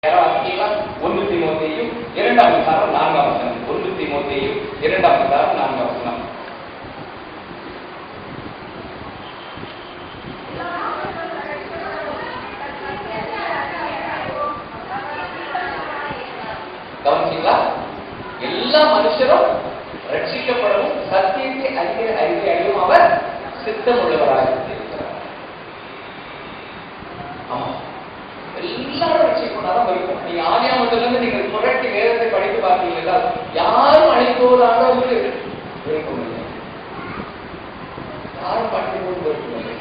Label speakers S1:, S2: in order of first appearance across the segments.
S1: 1 தீமோத்தேயு 2ஆம் அதிகாரம் 4ஆம் வசனம். 1 தீமோத்தேயு 2ஆம் அதிகாரம் 4ஆம் வசனம். கவனிச்சீங்களா? எல்லா மனுஷரும் ரட்சிக்கப்படவும் சத்தியத்தை அறிவையும் அவர் சித்தம் உள்ளவராக இருக்கிறார். ஆமா, எல்லாரும் ரட்சிக்கப்படாதான் இருக்கும். நீங்க ஆதியாகமத்திலிருந்து நீங்க புரட்டி வேதத்தை படித்து பார்த்தீங்கன்னா யாரும் அழைப்போராக இருக்கவில்லை, யாரும் படிப்போடு இருக்கவில்லை.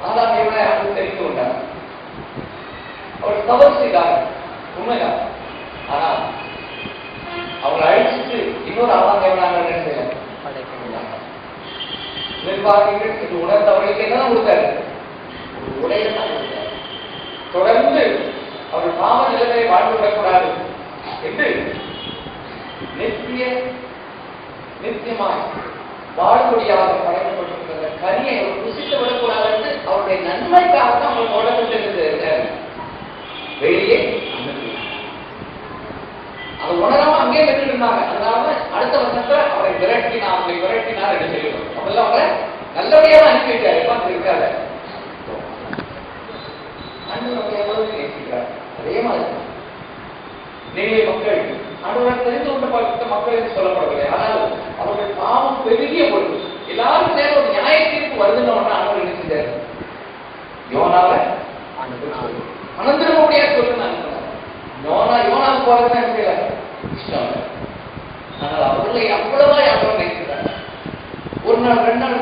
S1: ஆனால் தேவனை அவர்கள் தெரிந்து கொண்டார், அவர் தவறு செய்தார், உண்மைதான். ஆனால் அவங்களை அழிச்சிட்டு இன்னொரு ஆதாம் தேவனாக என்ன செய்யலாம்? நிர்வாகிகள் இது உணர்ந்தவர்களுக்கு என்ன கொடுத்தாரு? உடைய தான் கொடுத்தாரு. தொடர்ந்து அவர்கள் பாவ நிலைமையை வாழ்ந்து விடக்கூடாது என்று நித்தியமாய் வாழ்வடியாக படைக்கப்பட்டிருக்கிற கனியை அவர் புசித்து விடக்கூடாது என்று அவருடைய நன்மைக்காக தான் அவர் தொடர்ந்து வெளியே அதை உணராம அங்கே வெற்றி இருந்தாங்க. அதனால அடுத்த வருஷத்துல அவரை விரட்டினார் என்று சொல்லுவோம். அப்பெல்லாம் அவரை நல்லபடியாக அனுப்பி வைக்காரு இருக்காரு. அதே மாதிரி நிறைய மக்கள் ஆண்டவரால் தெரிந்து கொண்ட மக்கள் என்று சொல்லப்படவில்லை. ஆனால் அவர்கள் பாவம் பெருகிய பொழுது எல்லாரும் சேர்ந்து ஒரு நியாய தீர்ப்பு வருதுன்னு ஆண்டவர் என்ன செஞ்சார்? யோனாவை மனம் திரும்ப முடியாது சொல்லுங்க. யோனாவுக்கு போறதுதான் எனக்கு இஷ்டம். ஆனால் அவர்களை அவ்வளவா யாரும் நினைக்கிறார். ஒரு நாள் 2 நாள்